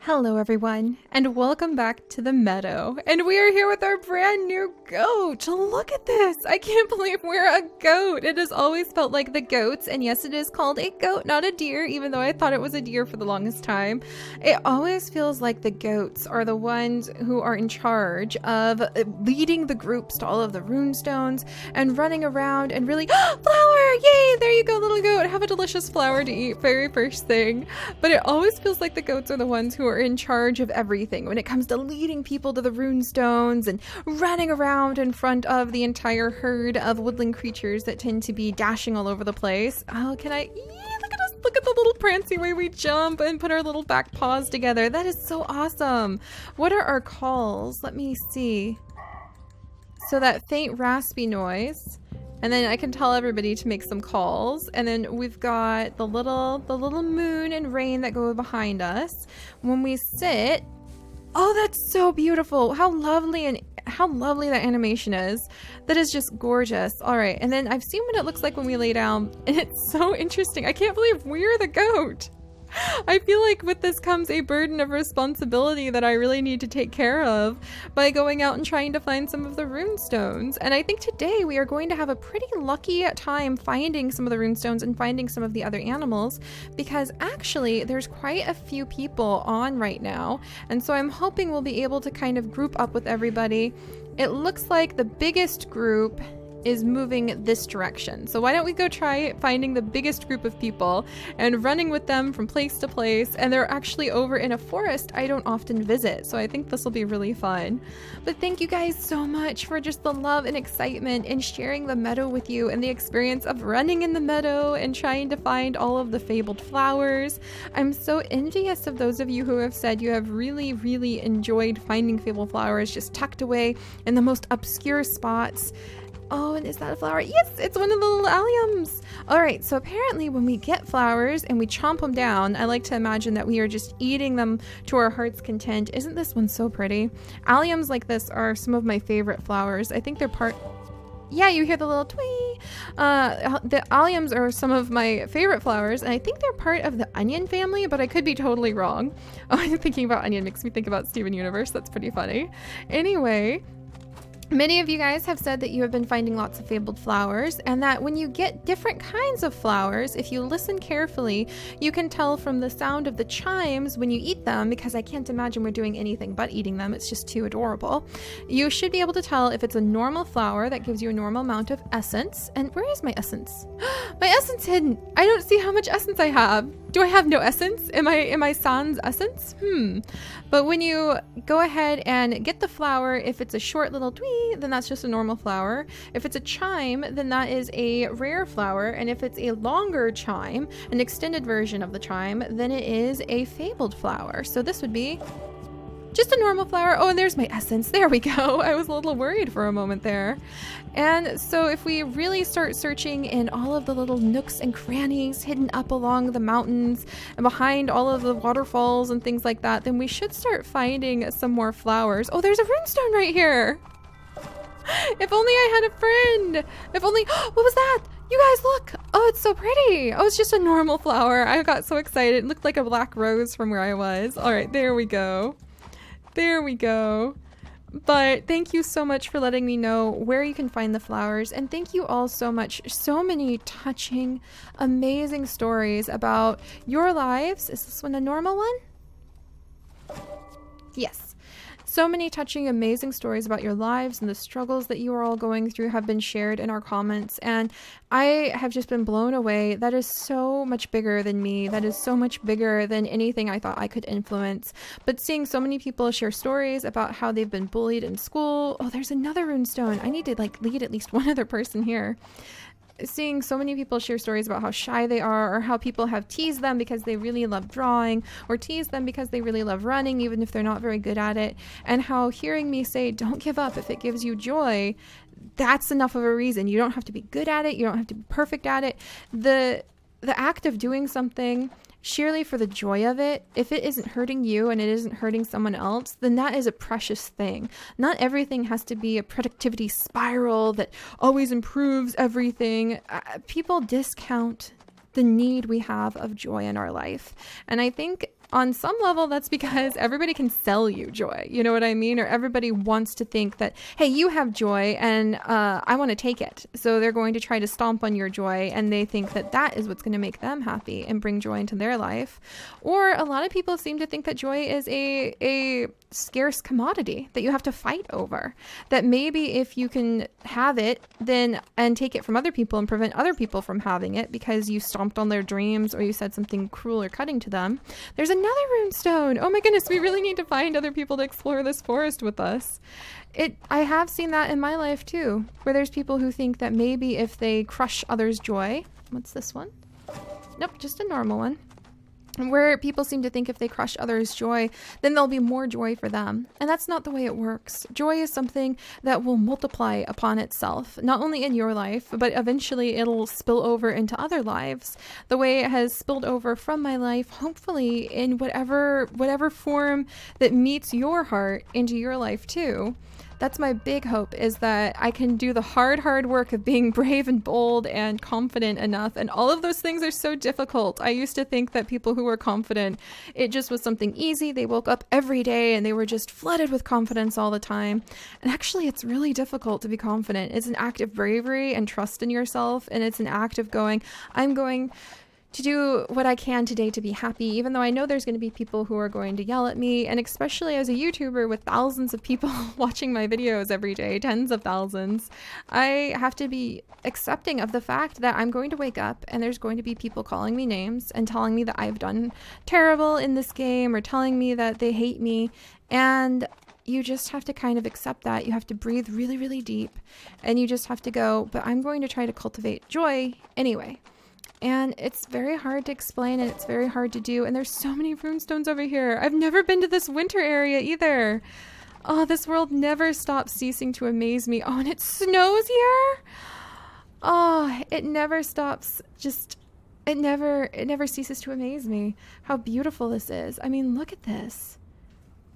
Hello everyone, and welcome back to the Meadow. And we are here with our brand new goat. Look at this. I can't believe we're a goat. It has always felt like the goats, and yes, it is called a goat, not a deer, even though I thought it was a deer for the longest time. It always feels like the goats are the ones who are in charge of leading the groups to all of the rune stones and running around and really, flower! Yay! There you go, little goat. Have a delicious flower to eat, very first thing. But it always feels like the goats are the ones who are in charge of everything when it comes to leading people to the rune stones and running around in front of the entire herd of woodland creatures that tend to be dashing all over the place. Oh, look at us. Look at the little prancy way we jump and put our little back paws together. That is so awesome. What are our calls? Let me see. So that faint raspy noise. And then I can tell everybody to make some calls. And then we've got the little moon and rain that go behind us. When we sit, oh, that's so beautiful. How lovely that animation is. That is just gorgeous. All right. And then I've seen what it looks like when we lay down, and it's so interesting. I can't believe we're the goat. I feel like with this comes a burden of responsibility that I really need to take care of by going out and trying to find some of the rune stones. And I think today we are going to have a pretty lucky time finding some of the rune stones and finding some of the other animals, because actually there's quite a few people on right now. And so I'm hoping we'll be able to kind of group up with everybody. It looks like the biggest group is moving this direction. So why don't we go try finding the biggest group of people and running with them from place to place. And they're actually over in a forest I don't often visit. So I think this will be really fun. But thank you guys so much for just the love and excitement and sharing the meadow with you and the experience of running in the meadow and trying to find all of the fabled flowers. I'm so envious of those of you who have said you have really, really enjoyed finding fabled flowers just tucked away in the most obscure spots. Oh, and is that a flower? Yes, it's one of the little alliums. All right, so apparently when we get flowers and we chomp them down, I like to imagine that we are just eating them to our heart's content. Isn't this one so pretty? Alliums like this are some of my favorite flowers. I think they're part... Yeah, you hear the little twee. The alliums are some of my favorite flowers, and I think they're part of the onion family, but I could be totally wrong. Oh, thinking about onion makes me think about Steven Universe. That's pretty funny. Anyway... Many of you guys have said that you have been finding lots of fabled flowers, and that when you get different kinds of flowers, if you listen carefully, you can tell from the sound of the chimes when you eat them, because I can't imagine we're doing anything but eating them. It's just too adorable. You should be able to tell if it's a normal flower that gives you a normal amount of essence. And where is my essence? My essence hidden. I don't see how much essence I have. Do I have no essence? Am I sans essence? But when you go ahead and get the flower, if it's a short little twee, then that's just a normal flower. If it's a chime, then that is a rare flower. And if it's a longer chime, an extended version of the chime, then it is a fabled flower. So this would be just a normal flower. Oh, and there's my essence. There we go. I was a little worried for a moment there. And so if we really start searching in all of the little nooks and crannies hidden up along the mountains and behind all of the waterfalls and things like that, then we should start finding some more flowers. Oh, there's a runestone right here. If only I had a friend. If only, what was that? You guys look. Oh, it's so pretty. Oh, it's just a normal flower. I got so excited. It looked like a black rose from where I was. All right, there we go. There we go. But thank you so much for letting me know where you can find the flowers. And thank you all so much. So many touching, amazing stories about your lives. Is this one a normal one? Yes. So many touching, amazing stories about your lives and the struggles that you are all going through have been shared in our comments. And I have just been blown away. That is so much bigger than me. That is so much bigger than anything I thought I could influence. But seeing so many people share stories about how they've been bullied in school. Oh, there's another runestone. I need to lead at least one other person here. Seeing so many people share stories about how shy they are, or how people have teased them because they really love drawing, or teased them because they really love running, even if they're not very good at it, and how hearing me say, don't give up if it gives you joy, that's enough of a reason. You don't have to be good at it. You don't have to be perfect at it. The act of doing something sheerly for the joy of it, if it isn't hurting you and it isn't hurting someone else, then that is a precious thing. Not everything has to be a productivity spiral that always improves everything. People discount the need we have of joy in our life. And I think on some level, that's because everybody can sell you joy. You know what I mean? Or everybody wants to think that, hey, you have joy and I want to take it. So they're going to try to stomp on your joy, and they think that that is what's going to make them happy and bring joy into their life. Or a lot of people seem to think that joy is a scarce commodity that you have to fight over. That maybe if you can have it then and take it from other people and prevent other people from having it because you stomped on their dreams or you said something cruel or cutting to them. There's another runestone. Oh my goodness, we really need to find other people to explore this forest with us. I have seen that in my life too, where there's people who think that maybe if they crush others' joy. What's this one? Nope, just a normal one. Where people seem to think if they crush others' joy, then there'll be more joy for them. And that's not the way it works. Joy is something that will multiply upon itself, not only in your life, but eventually it'll spill over into other lives. The way it has spilled over from my life, hopefully in whatever form that meets your heart into your life too. That's my big hope, is that I can do the hard work of being brave and bold and confident enough. And all of those things are so difficult. I used to think that people who were confident, it just was something easy. They woke up every day and they were just flooded with confidence all the time. And actually, it's really difficult to be confident. It's an act of bravery and trust in yourself. And it's an act of going, I'm going to do what I can today to be happy, even though I know there's going to be people who are going to yell at me. And especially as a YouTuber with thousands of people watching my videos every day, tens of thousands, I have to be accepting of the fact that I'm going to wake up and there's going to be people calling me names and telling me that I've done terrible in this game or telling me that they hate me. And you just have to kind of accept that. You have to breathe really, really deep, and you just have to go, but I'm going to try to cultivate joy anyway. And it's very hard to explain, and it's very hard to do. And there's so many runestones over here. I've never been to this winter area either. Oh, this world never stops ceasing to amaze me. Oh, and it snows here. Oh, it never stops. It never ceases to amaze me how beautiful this is. I mean, look at this.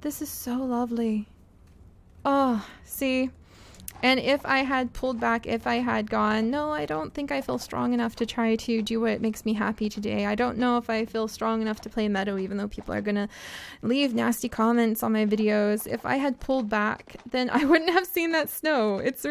This is so lovely. Oh, see? And if I had pulled back, if I had gone, no, I don't think I feel strong enough to try to do what makes me happy today. I don't know if I feel strong enough to play Meadow, even though people are going to leave nasty comments on my videos. If I had pulled back, then I wouldn't have seen that snow. It's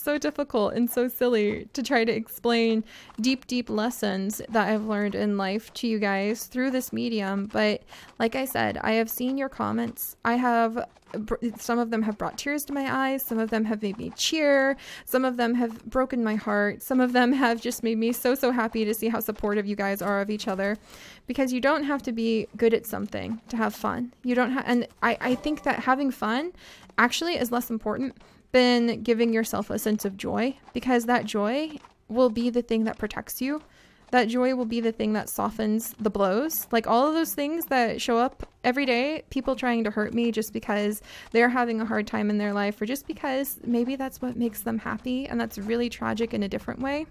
so difficult and so silly to try to explain deep, deep lessons that I've learned in life to you guys through this medium. But like I said, I have seen your comments. Some of them have brought tears to my eyes. Some of them have made me cheer. Some of them have broken my heart. Some of them have just made me so, so happy to see how supportive you guys are of each other, because you don't have to be good at something to have fun. You don't have, and I think that having fun actually is less important than giving yourself a sense of joy, because that joy will be the thing that protects you. That joy will be the thing that softens the blows. Like all of those things that show up every day, people trying to hurt me just because they're having a hard time in their life, or just because maybe that's what makes them happy, and that's really tragic in a different way.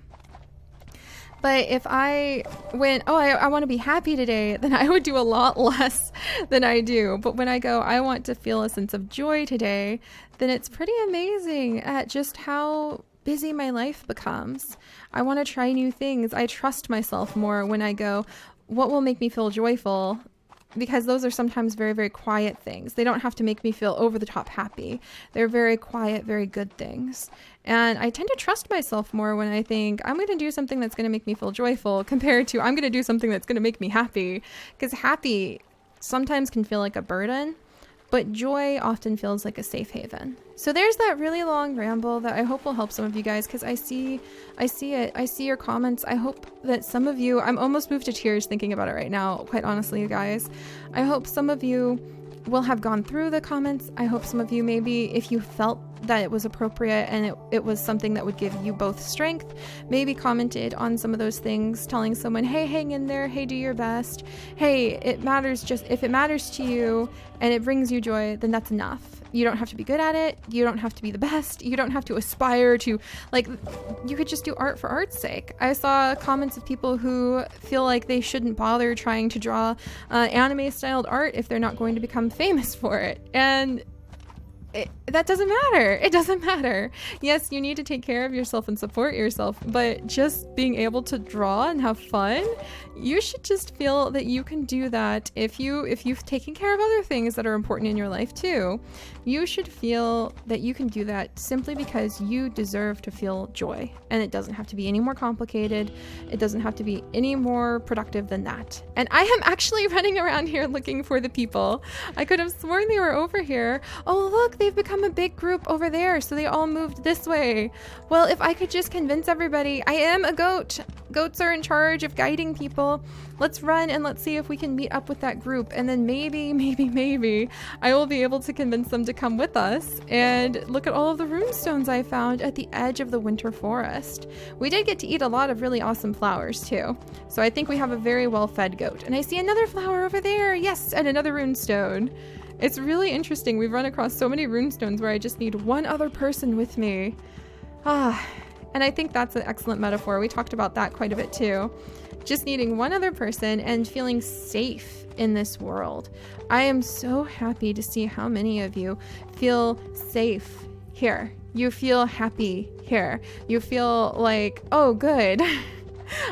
But if I went, I want to be happy today, then I would do a lot less than I do. But when I go, I want to feel a sense of joy today, then it's pretty amazing at just how busy my life becomes. I want to try new things. I trust myself more when I go, what will make me feel joyful? Because those are sometimes very, very quiet things. They don't have to make me feel over the top happy. They're very quiet, very good things. And I tend to trust myself more when I think I'm going to do something that's going to make me feel joyful compared to I'm going to do something that's going to make me happy. Because happy sometimes can feel like a burden, but joy often feels like a safe haven. So there's that really long ramble that I hope will help some of you guys, because I see it. I see your comments. I hope that some of you, I'm almost moved to tears thinking about it right now, quite honestly, you guys. I hope some of you will have gone through the comments. I hope some of you, maybe if you felt that it was appropriate and it was something that would give you both strength, maybe commented on some of those things, telling someone, hey, hang in there, hey, do your best, hey, it matters. Just if it matters to you and it brings you joy, then that's enough. You don't have to be good at it. You don't have to be the best. You don't have to aspire to, like, you could just do art for art's sake. I saw comments of people who feel like they shouldn't bother trying to draw anime styled art if they're not going to become famous for it. And that doesn't matter. It doesn't matter. Yes, you need to take care of yourself and support yourself, but just being able to draw and have fun, you should just feel that you can do that. If you've taken care of other things that are important in your life too, you should feel that you can do that simply because you deserve to feel joy. And it doesn't have to be any more complicated. It doesn't have to be any more productive than that. And I am actually running around here looking for the people. I could have sworn they were over here. Oh, look, they've become a big group over there, so they all moved this way. Well, if I could just convince everybody, I am a goat. Goats are in charge of guiding people. Let's run and let's see if we can meet up with that group. And then maybe I will be able to convince them to come with us. And look at all of the runestones I found at the edge of the winter forest. We did get to eat a lot of really awesome flowers too. So I think we have a very well-fed goat. And I see another flower over there. Yes, and another runestone. It's really interesting. We've run across so many runestones where I just need one other person with me. And I think that's an excellent metaphor. We talked about that quite a bit too. Just needing one other person and feeling safe in this world. I am so happy to see how many of you feel safe here. You feel happy here. You feel like, oh, good.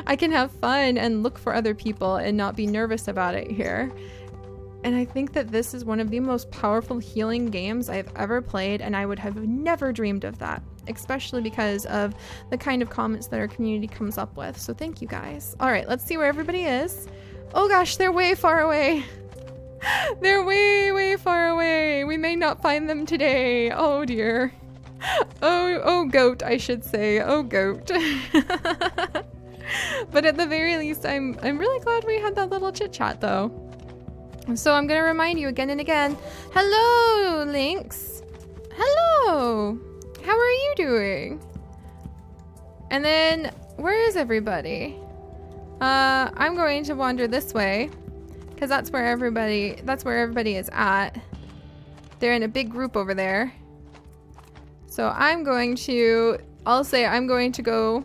I can have fun and look for other people and not be nervous about it here. And I think that this is one of the most powerful healing games I've ever played, and I would have never dreamed of that, especially because of the kind of comments that our community comes up with. So thank you guys. All right, let's see where everybody is. Oh gosh, they're way far away. They're way far away. We may not find them today. Oh dear. Oh goat, I should say. Oh goat. But at the very least, I'm really glad we had that little chit chat though. So I'm going to remind you again and again. Hello, Lynx. Hello. How are you doing? And then, where is everybody? I'm going to wander this way, because that's where everybody is at. They're in a big group over there. So I'm going to go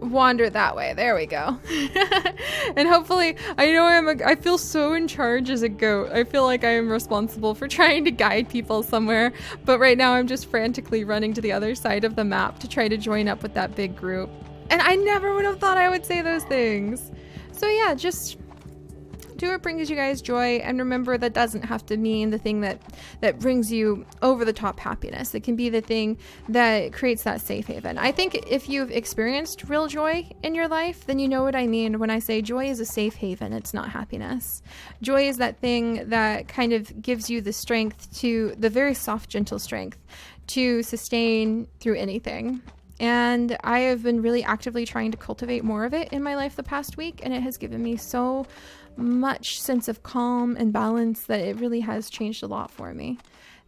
wander that way. There we go. And hopefully, I feel so in charge as a goat. I feel like I am responsible for trying to guide people somewhere, but right now I'm just frantically running to the other side of the map to try to join up with that big group. And I never would have thought I would say those things. So yeah, just do what brings you guys joy, and remember that doesn't have to mean the thing that brings you over the top happiness. It can be the thing that creates that safe haven. I think if you've experienced real joy in your life, then you know what I mean when I say joy is a safe haven. It's not happiness. Joy is that thing that kind of gives you the strength, to the very soft, gentle strength to sustain through anything. And I have been really actively trying to cultivate more of it in my life the past week, and it has given me so much sense of calm and balance that it really has changed a lot for me.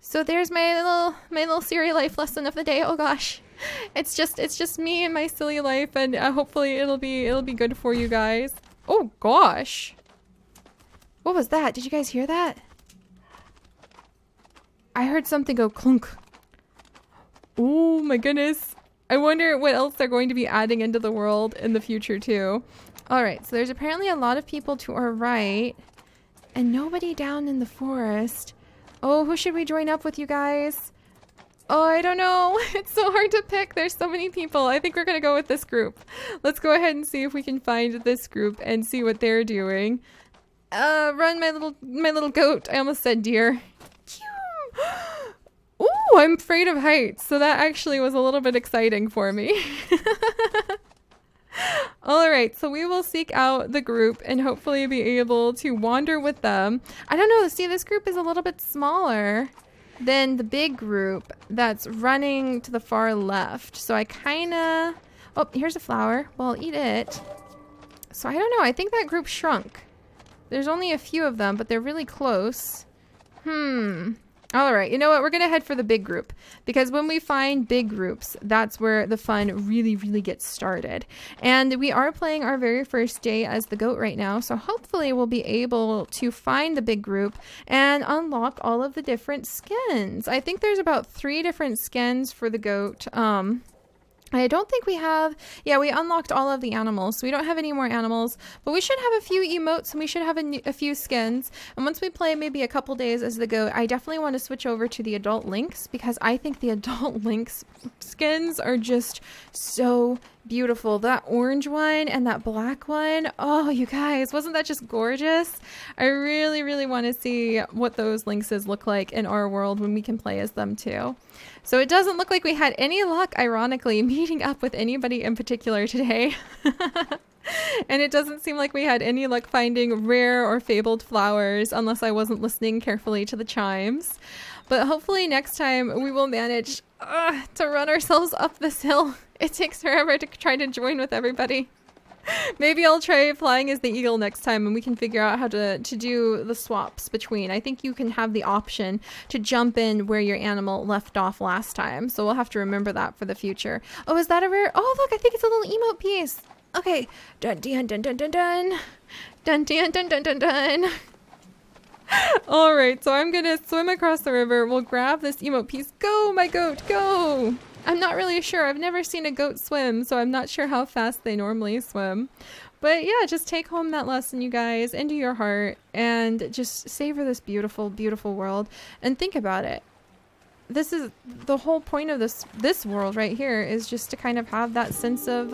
So there's my little Seri life lesson of the day. Oh gosh, it's just me and my silly life, and hopefully it'll be good for you guys. Oh gosh, what was that? Did you guys hear that? I heard something go clunk. Oh my goodness. I wonder what else they're going to be adding into the world in the future too. All right, so there's apparently a lot of people to our right and nobody down in the forest. Oh, who should we join up with, you guys? Oh, I don't know. It's so hard to pick. There's so many people. I think we're going to go with this group. Let's go ahead and see if we can find this group and see what they're doing. Run, my little goat. I almost said deer. Ooh, I'm afraid of heights, so that actually was a little bit exciting for me. All right, so we will seek out the group and hopefully be able to wander with them. I don't know, see, this group is a little bit smaller than the big group that's running to the far left. So I kind of... Oh, here's a flower. Well, I'll eat it. So I don't know, I think that group shrunk. There's only a few of them, but they're really close. All right, you know what? We're going to head for the big group, because when we find big groups, that's where the fun really, really gets started. And we are playing our very first day as the goat right now, so hopefully we'll be able to find the big group and unlock all of the different skins. I think there's about 3 different skins for the goat. I don't think we have, yeah, we unlocked all of the animals, so we don't have any more animals, but we should have a few emotes and we should have a few skins. And once we play maybe a couple days as the goat, I definitely want to switch over to the adult lynx because I think the adult lynx skins are just so beautiful. That orange one and that black one, oh, you guys, wasn't that just gorgeous? I really, really want to see what those lynxes look like in our world when we can play as them too. So it doesn't look like we had any luck, ironically, meeting up with anybody in particular today. And it doesn't seem like we had any luck finding rare or fabled flowers unless I wasn't listening carefully to the chimes. But hopefully next time we will manage to run ourselves up this hill. It takes forever to try to join with everybody. Maybe I'll try flying as the eagle next time and we can figure out how to do the swaps between. I think you can have the option to jump in where your animal left off last time. So we'll have to remember that for the future. Oh, is that a rare? Oh, look, I think it's a little emote piece. Okay. Dun dun dun dun dun dun. Dun dun dun dun dun dun. All right, so I'm gonna swim across the river. We'll grab this emote piece. Go, my goat, go! I'm not really sure. I've never seen a goat swim, so I'm not sure how fast they normally swim. But yeah, just take home that lesson, you guys, into your heart, and just savor this beautiful, beautiful world. And think about it. This is the whole point of this world right here, is just to kind of have that sense of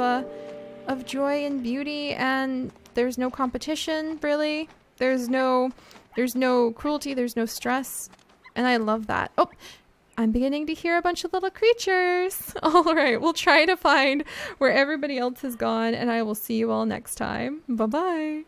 joy and beauty. And there's no competition, really. There's no cruelty. There's no stress, and I love that. Oh. I'm beginning to hear a bunch of little creatures. All right, we'll try to find where everybody else has gone, and I will see you all next time. Bye-bye.